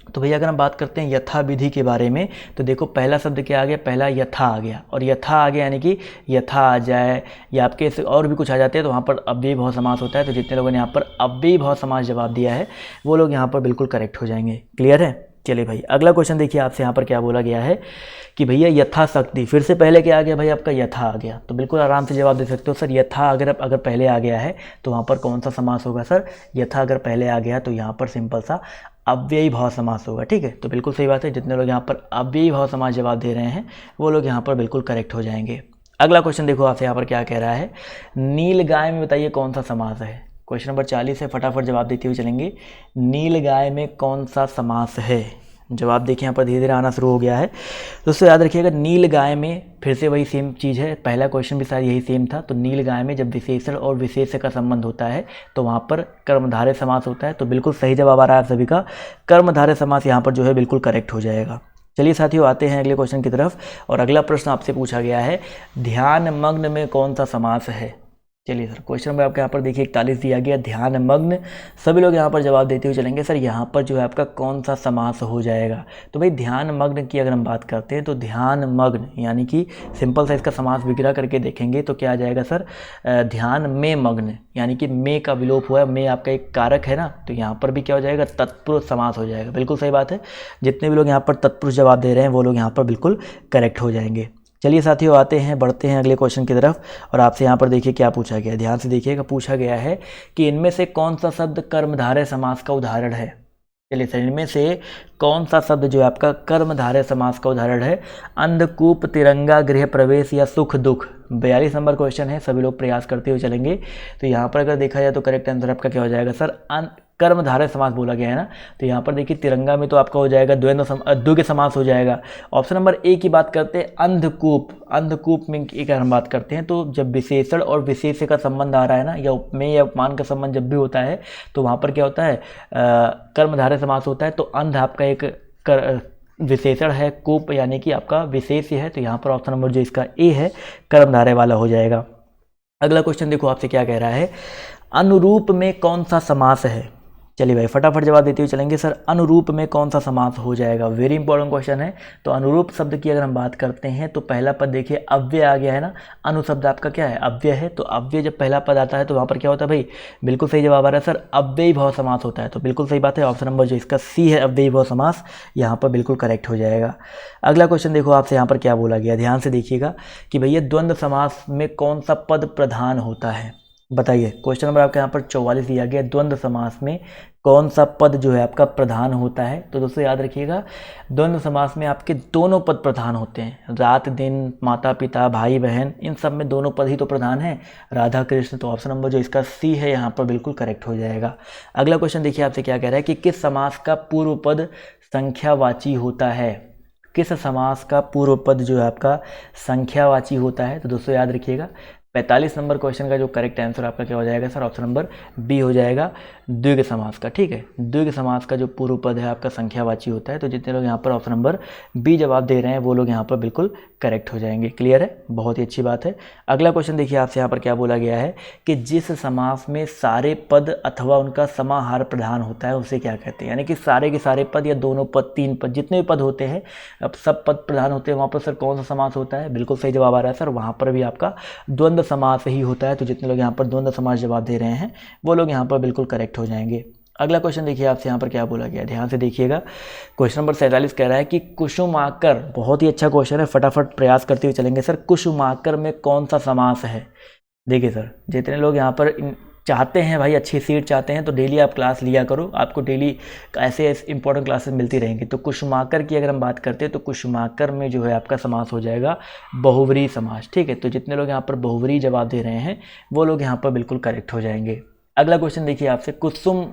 तो भैया अगर हम बात करते हैं यथा विधि के बारे में तो देखो पहला शब्द क्या आ गया, पहला यथा आ गया। और यथा आ गया यानी कि यथा आ जाए या आपके इससे और भी कुछ आ जाते हैं तो वहाँ पर अव्ययी भाव समास होता है। तो जितने लोगों ने यहाँ पर अव्ययी भाव समास जवाब दिया है वो लोग यहाँ पर बिल्कुल करेक्ट हो जाएंगे। क्लियर है। चलिए भाई अगला क्वेश्चन देखिए आपसे यहाँ पर क्या बोला गया है कि भैया यथाशक्ति, फिर से पहले क्या आ गया भाई आपका यथा आ गया। तो बिल्कुल आराम से जवाब दे सकते हो सर यथा अगर पहले आ गया है तो वहाँ पर कौन सा समास होगा सर। यथा अगर पहले आ गया तो यहाँ पर सिंपल सा अव्ययी भाव समास होगा। ठीक है। तो बिल्कुल सही बात है, जितने लोग यहाँ पर अव्ययी भाव समास जवाब दे रहे हैं वो लोग यहाँ पर बिल्कुल करेक्ट हो जाएंगे। अगला क्वेश्चन देखो आपसे यहाँ पर क्या कह रहा है, नील गाय में बताइए कौन सा समास है। क्वेश्चन नंबर 40 है, फटाफट जवाब देते हुए चलेंगे। नील गाय में कौन सा समास है। जवाब देखिए यहाँ पर धीरे धीरे आना शुरू हो गया है। दोस्तों याद रखिएगा नील गाय में फिर से वही सेम चीज़ है, पहला क्वेश्चन भी शायद यही सेम था। तो नील गाय में जब विशेषण और विशेष्य का संबंध होता है तो वहाँ पर कर्मधारय समास होता है। तो बिल्कुल सही जवाब आ रहा है आप सभी का, कर्मधारय समास यहाँ पर जो है बिल्कुल करेक्ट हो जाएगा। चलिए साथियों आते हैं अगले क्वेश्चन की तरफ। और अगला प्रश्न आपसे पूछा गया है, ध्यान मग्न में कौन सा समास है। चलिए सर क्वेश्चन नंबर आपके यहाँ पर देखिए 41 दिया गया, ध्यान मग्न। सभी लोग यहाँ पर जवाब देते हुए चलेंगे सर यहाँ पर जो है आपका कौन सा समास हो जाएगा। तो भाई ध्यान मग्न की अगर हम बात करते हैं तो ध्यान मग्न यानी कि सिंपल सा इसका समास विग्रह करके देखेंगे तो क्या आ जाएगा सर, ध्यान में मग्न यानी कि में का विलोप हुआ है, में आपका एक कारक है ना। तो यहाँ पर भी क्या हो जाएगा, तत्पुरुष समास हो जाएगा। बिल्कुल सही बात है, जितने भी लोग यहाँ पर तत्पुरुष जवाब दे रहे हैं वो लोग यहाँ पर बिल्कुल करेक्ट हो जाएंगे। चलिए साथियों आते हैं, बढ़ते हैं अगले क्वेश्चन की तरफ। और आपसे यहाँ पर देखिए क्या पूछा गया है, ध्यान से देखिएगा। पूछा गया है कि इनमें से कौन सा शब्द कर्मधारय समास का उदाहरण है। चलिए सर इनमें से कौन सा शब्द जो है आपका कर्मधारय समास का उदाहरण है। अंधकूप, तिरंगा, गृह प्रवेश या सुख दुख। 42 नंबर क्वेश्चन है, सभी लोग प्रयास करते हुए चलेंगे। तो यहाँ पर अगर देखा जाए तो करेक्ट आंसर आपका क्या हो जाएगा सर, कर्मधारय समास बोला गया है ना। तो यहाँ पर देखिए तिरंगा में तो आपका हो जाएगा द्विगु समास हो जाएगा। ऑप्शन नंबर ए की बात करते हैं अंधकूप, अंधकूप में एक हम बात करते हैं तो जब विशेषण और विशेष्य का संबंध आ रहा है ना, या उपमेय या उपमान का संबंध जब भी होता है तो वहाँ पर क्या होता है, कर्मधारय समास होता है। तो अंध आपका एक विशेषण है, कूप यानी कि आपका विशेष्य है। तो यहाँ पर ऑप्शन नंबर जो इसका ए है कर्मधारय वाला हो जाएगा। अगला क्वेश्चन देखो आपसे क्या कह रहा है, अनुरूप में कौन सा समास है। चलिए भाई फटाफट जवाब देते हुए चलेंगे सर अनुरूप में कौन सा समास हो जाएगा। वेरी इंपॉर्टेंट क्वेश्चन है। तो अनुरूप शब्द की अगर हम बात करते हैं तो पहला पद देखिए अव्यय आ गया है ना, अनु शब्द आपका क्या है, अव्यय है। तो अव्यय जब पहला पद आता है तो वहाँ पर क्या होता है भाई, बिल्कुल सही जवाब आ रहा है सर, अव्ययी भाव समास होता है। तो बिल्कुल सही बात है, ऑप्शन नंबर जो इसका सी है अव्ययी भाव समास, यहाँ पर बिल्कुल करेक्ट हो जाएगा। अगला क्वेश्चन देखो आपसे यहाँ पर क्या बोला गया, ध्यान से देखिएगा कि भैया द्वंद्व समास में कौन सा पद प्रधान होता है। बताइए, क्वेश्चन नंबर आपके यहाँ पर 44 दिया गया, द्वंद्व समास में कौन सा पद जो है आपका प्रधान होता है। तो दोस्तों याद रखिएगा, द्वंद्व समास में आपके दोनों पद प्रधान होते हैं। रात दिन, माता पिता, भाई बहन, इन सब में दोनों पद ही तो प्रधान हैं, राधा कृष्ण। तो ऑप्शन नंबर जो इसका सी है यहाँ पर बिल्कुल करेक्ट हो जाएगा। अगला क्वेश्चन देखिए आपसे क्या कह रहा है कि किस समास का पूर्व पद संख्यावाची होता है। किस समास का पूर्व पद जो है आपका संख्यावाची होता है। तो दोस्तों याद रखिएगा, 45 नंबर क्वेश्चन का जो करेक्ट आंसर आपका क्या हो जाएगा सर, ऑप्शन नंबर बी हो जाएगा, द्विग समास का। ठीक है, द्विग समास का जो पूर्व पद है आपका संख्यावाची होता है। तो जितने लोग यहाँ पर ऑप्शन नंबर बी जवाब दे रहे हैं वो लोग यहाँ पर बिल्कुल करेक्ट हो जाएंगे। क्लियर है, बहुत ही अच्छी बात है। अगला क्वेश्चन देखिए आपसे यहाँ पर क्या बोला गया है कि जिस समास में सारे पद अथवा उनका समाहार प्रधान होता है उसे क्या कहते हैं। यानी कि सारे के सारे पद या दोनों पद, तीन पद, जितने भी पद होते हैं, अब सब पद प्रधान होते हैं, वहाँ पर सर कौन सा समास होता है। बिल्कुल सही जवाब आ रहा है सर, वहाँ पर भी आपका द्वंद्व समास ही होता है। तो जितने लोग यहाँ पर द्वंद्व समास जवाब दे रहे हैं वो लोग यहाँ पर बिल्कुल करेक्ट हो जाएंगे। अगला क्वेश्चन देखिए आपसे यहाँ पर क्या बोला गया, ध्यान से देखिएगा। क्वेश्चन नंबर 47 कह रहा है कि कुसुमाकर, बहुत ही अच्छा क्वेश्चन है, फटाफट प्रयास करते हुए चलेंगे सर। कुसुमाकर में कौन सा समास है। देखिए सर, जितने लोग यहाँ पर चाहते हैं भाई अच्छी सीट चाहते हैं तो डेली आप क्लास लिया करो, आपको डेली ऐसे इंपॉर्टेंट क्लासेस मिलती रहेंगी। तो कुसुमाकर की अगर हम बात करते हैं तो कुसुमाकर में जो है आपका समास हो जाएगा बहुव्रीहि समास। ठीक है, तो जितने लोग यहाँ पर बहुव्रीहि जवाब दे रहे हैं वो लोग यहाँ पर बिल्कुल करेक्ट हो जाएंगे। अगला क्वेश्चन देखिए आपसे, कुसुम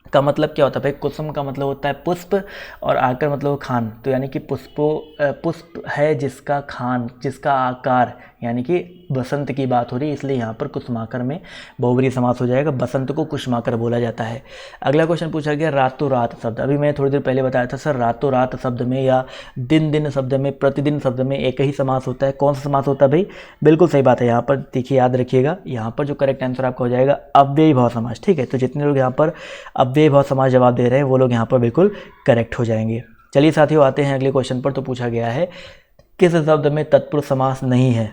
का मतलब क्या होता है भाई। कुसुम का मतलब होता है पुष्प और आकर मतलब खान। तो यानी कि पुष्प है जिसका खान, जिसका आकार, यानी कि बसंत की बात हो रही है, इसलिए यहाँ पर कुसुमाकर में बहुव्रीहि समास हो जाएगा। बसंत को कुसुमाकर बोला जाता है। अगला क्वेश्चन पूछा गया रातों रात शब्द। अभी मैं थोड़ी देर पहले बताया था सर, रातों रात शब्द में या दिन दिन शब्द में, प्रतिदिन शब्द में एक ही समास होता है। कौन सा समास होता है भाई, बिल्कुल सही बात है। यहाँ पर देखिए, याद रखिएगा, यहाँ पर जो करेक्ट आंसर आपका हो जाएगा अव्ययी भाव समास। ठीक है, तो जितने लोग यहाँ पर अव्ययी भाव समास जवाब दे रहे हैं वो लोग यहाँ पर बिल्कुल करेक्ट हो जाएंगे। चलिए साथियों, आते हैं अगले क्वेश्चन पर। तो पूछा गया है किस शब्द में तत्पुरुष समास नहीं है।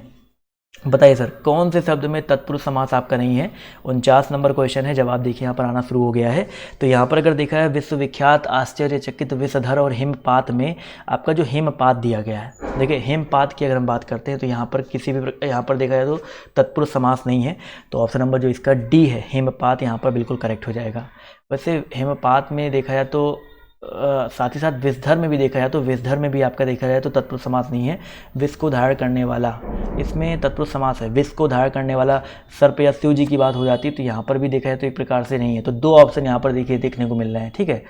बताइए सर, कौन से शब्द में तत्पुरुष समास आपका नहीं है। 49 नंबर क्वेश्चन है, जवाब देखिए यहाँ पर आना शुरू हो गया है। तो यहाँ पर अगर देखा है, विश्वविख्यात, आश्चर्यचकित, विषधर और हिमपात में आपका जो हिमपात दिया गया है, देखिए हिमपात की अगर हम बात करते हैं तो यहाँ पर किसी भी यहाँ पर देखा जाए तो तत्पुरुष समास नहीं है। तो ऑप्शन नंबर जो इसका डी है, हिमपात, यहाँ पर बिल्कुल करेक्ट हो जाएगा। वैसे हिमपात में देखा जाए तो साथ ही साथ विषधर में भी देखा जाए तो विषधर में भी आपका देखा जाए तो तत्पुरुष समास नहीं है। विष को धारण करने वाला, इसमें तत्पुरुष समास है। विष को धारण करने वाला सर्प या शिव जी की बात हो जाती है, तो यहाँ पर भी देखा जाए तो एक प्रकार से नहीं है। तो दो ऑप्शन यहाँ पर देखिए देखने को मिल रहे हैं। ठीक है,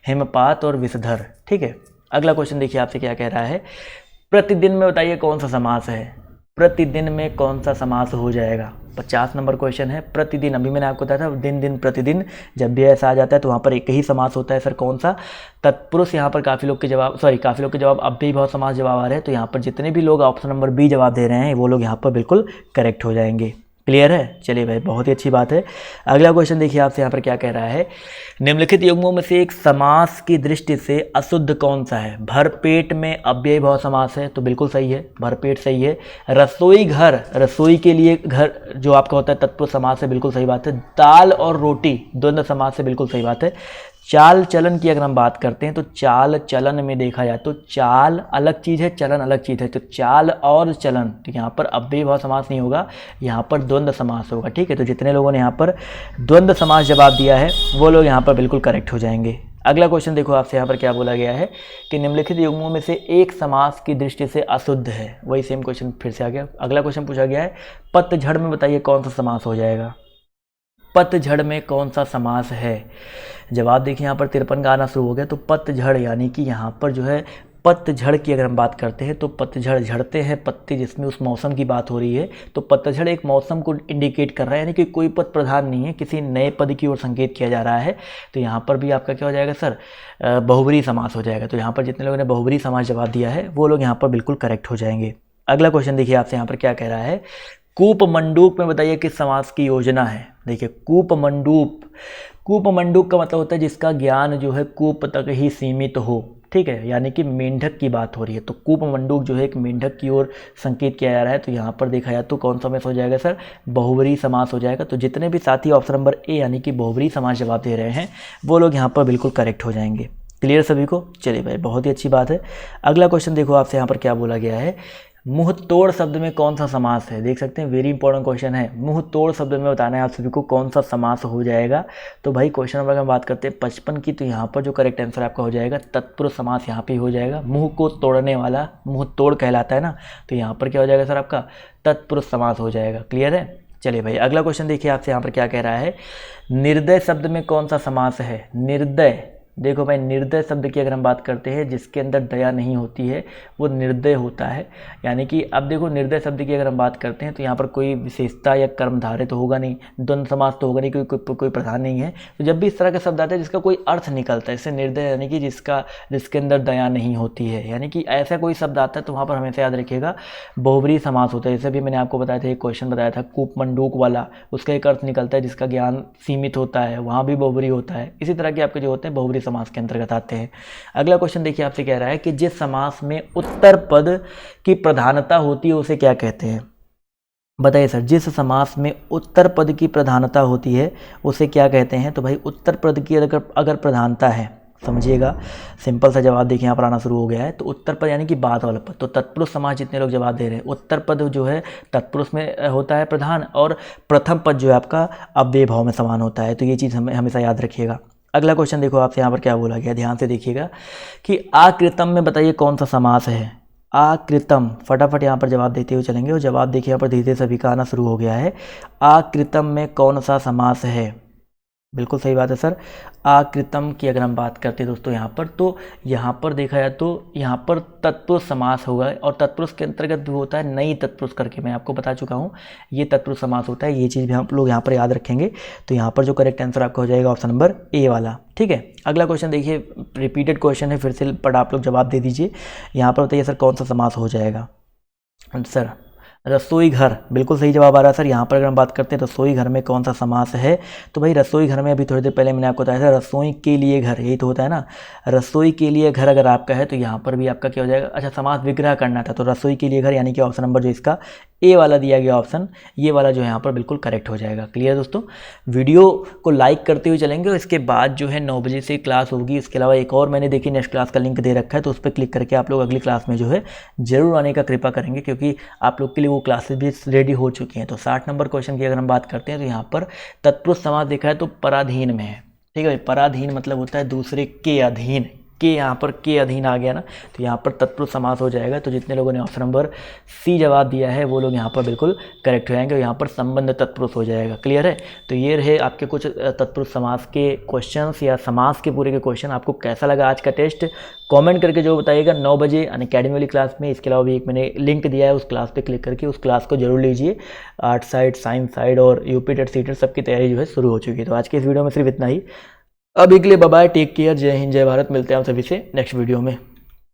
हिमपात और विषधर। ठीक है, अगला क्वेश्चन देखिए आपसे क्या कह रहा है, प्रतिदिन में बताइए कौन सा समास है। प्रतिदिन में कौन सा समास हो जाएगा। 50 नंबर क्वेश्चन है, प्रतिदिन। अभी मैंने आपको बताया था दिन दिन प्रतिदिन, जब भी ऐसा आ जाता है तो वहाँ पर एक ही समास होता है। सर कौन सा, तत्पुरुष। यहाँ पर काफ़ी लोग के जवाब अव्ययी भाव समास जवाब आ रहे हैं। तो यहाँ पर जितने भी लोग ऑप्शन नंबर बी जवाब दे रहे हैं वो लोग यहाँ पर बिल्कुल करेक्ट हो जाएंगे। क्लियर है, चलिए भाई, बहुत ही अच्छी बात है। अगला क्वेश्चन देखिए आपसे यहाँ पर क्या कह रहा है, निम्नलिखित युग्मों में से एक समास की दृष्टि से अशुद्ध कौन सा है। भरपेट में अव्ययी भाव समास है, तो बिल्कुल सही है, भरपेट सही है। रसोई घर, रसोई के लिए घर जो आपका होता है तत्पुरुष समास है, बिल्कुल सही बात है। दाल और रोटी द्वंद्व समास है, बिल्कुल सही बात है। चाल चलन की अगर हम बात करते हैं तो चाल चलन में देखा जाए तो चाल अलग चीज़ है, चलन अलग चीज़ है। तो चाल और चलन, तो यहाँ पर अव्ययी भाव समास नहीं होगा, यहाँ पर द्वंद्व समास होगा। ठीक है, तो जितने लोगों ने यहाँ पर द्वंद्व समास जवाब दिया है वो लोग यहाँ पर बिल्कुल करेक्ट हो जाएंगे। अगला क्वेश्चन देखो आपसे यहाँ पर क्या बोला गया है कि निम्नलिखित युग्मों में से एक समास की दृष्टि से अशुद्ध है। वही सेम क्वेश्चन फिर से आ गया। अगला क्वेश्चन पूछा गया है, पतझड़ में बताइए कौन सा समास हो जाएगा। पतझड़ में कौन सा समास है। जवाब देखिए यहाँ पर 53 का आना शुरू हो गया। तो पतझड़ यानी कि यहाँ पर जो है पतझड़ की अगर हम बात करते हैं तो पतझड़, झड़ते हैं पत्ते, जिसमें उस मौसम की बात हो रही है। तो पतझड़ एक मौसम को इंडिकेट कर रहा है, यानी कि कोई पद प्रधान नहीं है, किसी नए पद की ओर संकेत किया जा रहा है। तो यहाँ पर भी आपका क्या हो जाएगा सर, बहुव्रीहि समास हो जाएगा। तो यहाँ पर जितने लोगों ने बहुव्रीहि समास जवाब दिया है वो लोग यहाँ पर बिल्कुल करेक्ट हो जाएंगे। अगला क्वेश्चन देखिए आपसे यहाँ पर क्या कह रहा है, कूपमंडूक में बताइए किस समास की योजना है। देखिए कूपमंडूक, कूपमंडूक का मतलब होता है जिसका ज्ञान जो है कूप तक ही सीमित हो। ठीक है, यानी कि मेंढक की बात हो रही है। तो कूपमंडूक जो है एक मेंढक की ओर संकेत किया जा रहा है। तो यहाँ पर देखा जाए तो कौन सा समास हो जाएगा सर, बहुव्रीहि समास हो जाएगा। तो जितने भी साथी ऑप्शन नंबर ए यानी कि बहुव्रीहि समास जवाब दे रहे हैं वो लोग यहाँ पर बिल्कुल करेक्ट हो जाएंगे। क्लियर सभी को, चलिए भाई, बहुत ही अच्छी बात है। अगला क्वेश्चन देखो आपसे यहाँ पर क्या बोला गया है, मुंह तोड़ शब्द में कौन सा समास है? देख सकते हैं, वेरी इंपॉर्टेंट क्वेश्चन है। मुंह तोड़ शब्द में बताना है आप सभी को कौन सा समास हो जाएगा। तो भाई क्वेश्चन नंबर अगर हम बात करते हैं 55 की, तो यहाँ पर जो करेक्ट आंसर आपका हो जाएगा तत्पुरुष समास यहाँ पे हो जाएगा। मुंह को तोड़ने वाला मुंह तोड़ कहलाता है ना, तो यहाँ पर क्या हो जाएगा सर आपका तत्पुरुष समास हो जाएगा। क्लियर है? चलिए भाई अगला क्वेश्चन देखिए आपसे यहाँ पर क्या कह रहा है। निर्दय शब्द में कौन सा समास है? निर्दय, देखो भाई निर्दय शब्द की अगर हम बात करते हैं जिसके अंदर दया नहीं होती है वो निर्दय होता है। यानी कि अब देखो निर्दय शब्द की अगर हम बात करते हैं तो यहाँ पर कोई विशेषता या कर्मधारय तो होगा नहीं, द्वंद्व समास तो होगा नहीं, कोई प्रधान नहीं है। तो जब भी इस तरह का शब्द आता है जिसका कोई अर्थ निकलता है, इससे निर्दय यानी कि जिसके अंदर दया नहीं होती है, यानी कि ऐसा कोई शब्द आता है तो वहाँ पर हमेशा याद रखिएगा बहुब्रीहि समास होता है। जैसे भी मैंने आपको बताया था, एक क्वेश्चन बताया था कूप मंडूक वाला, उसका एक अर्थ निकलता है जिसका ज्ञान सीमित होता है, वहाँ भी बहुब्रीहि होता है। इसी तरह के आपके जो होते हैं बहुब्रीहि समास के अंतर्गत आते हैं। अगला क्वेश्चन देखिए आपसे कह रहा है कि जिस समास में उत्तर पद की प्रधानता होती है उसे क्या कहते हैं? बताइए सर, जिस समास में उत्तर पद की प्रधानता होती है उसे क्या कहते हैं? तो भाई उत्तर पद की अगर प्रधानता है, समझिएगा सिंपल सा जवाब देखिए यहाँ पर आना शुरू हो गया है। तो उत्तर पद यानी कि बाद वाला पद, तो तत्पुरुष समास जितने लोग जवाब दे रहे हैं, उत्तर पद जो है तत्पुरुष में होता है प्रधान, और प्रथम पद जो है आपका अव्यय भाव में समान होता है। तो ये चीज़ हमें हमेशा याद रखिएगा। अगला क्वेश्चन देखो आपसे यहाँ पर क्या बोला गया, ध्यान से देखिएगा कि आकृतम में बताइए कौन सा समास है? आकृतम, फटाफट यहाँ पर जवाब देते हुए चलेंगे, और जवाब देखिए यहाँ पर धीरे धीरे सभी का आना शुरू हो गया है। आकृतम में कौन सा समास है? बिल्कुल सही बात है सर। आकृतम की अगर हम बात करते हैं दोस्तों यहाँ पर, तो यहाँ पर देखा जाए तो यहाँ पर तत्पुरुष समास होगा, और तत्पुरुष के अंतर्गत भी होता है नई तत्पुरुष करके, मैं आपको बता चुका हूँ ये तत्पुरुष समास होता है। ये चीज़ भी हम लोग यहाँ पर याद रखेंगे। तो यहाँ पर जो करेक्ट आंसर आपका हो जाएगा ऑप्शन नंबर ए वाला। ठीक है, अगला क्वेश्चन देखिए, रिपीटेड क्वेश्चन है, फिर से पर आप लोग जवाब दे दीजिए। यहाँ पर बताइए सर कौन सा समास हो जाएगा? सर रसोई घर, बिल्कुल सही जवाब आ रहा है सर। यहाँ पर अगर हम बात करते हैं रसोई घर में कौन सा समास है, तो भाई रसोई घर में अभी थोड़ी देर पहले मैंने आपको बताया था रसोई के लिए घर, यही तो होता है ना। रसोई के लिए घर अगर आपका है तो यहाँ पर भी आपका क्या हो जाएगा? अच्छा, समास विग्रह करना था, तो रसोई के लिए घर यानी कि ऑप्शन नंबर जो इसका ए वाला दिया गया ऑप्शन, ये वाला जो है यहाँ पर बिल्कुल करेक्ट हो जाएगा। क्लियर दोस्तों? वीडियो को लाइक करते हुए चलेंगे, और इसके बाद जो है 9 बजे से क्लास होगी। इसके अलावा एक और मैंने देखी नेक्स्ट क्लास का लिंक दे रखा है, तो उस पर क्लिक करके आप लोग अगली क्लास में जो है जरूर आने का कृपा करेंगे, क्योंकि आप लोग के लिए वो क्लासेस भी रेडी हो चुकी हैं। तो 60 नंबर क्वेश्चन की अगर हम बात करते हैं तो यहाँ पर तत्पुरुष समास देखा है तो पराधीन में है। ठीक है भाई, पराधीन मतलब होता है दूसरे के अधीन, के यहाँ पर के अधीन आ गया ना, तो यहाँ पर तत्पुरुष समास हो जाएगा। तो जितने लोगों ने ऑप्शन नंबर सी जवाब दिया है वो लोग यहाँ पर बिल्कुल करेक्ट हो जाएंगे, और यहाँ पर संबंध तत्पुरुष हो जाएगा। क्लियर है? तो ये रहे आपके कुछ तत्पुरुष समास के क्वेश्चंस या समास के पूरे के क्वेश्चन। आपको कैसा लगा आज का टेस्ट कमेंट करके जो बताइएगा 9 बजे अनअकैडमी वाली क्लास में। इसके अलावा भी एक मैंने लिंक दिया है, उस क्लास पे क्लिक करके उस क्लास को जरूर लीजिए। आर्ट साइड, साइंस साइड और यूपी टेट सी टेट सबकी तैयारी जो है शुरू हो चुकी है। तो आज के इस वीडियो में सिर्फ इतना ही। अभी के लिए बाय बाय, टेक केयर, जय हिंद, जय भारत। मिलते हैं आप सभी से नेक्स्ट वीडियो में।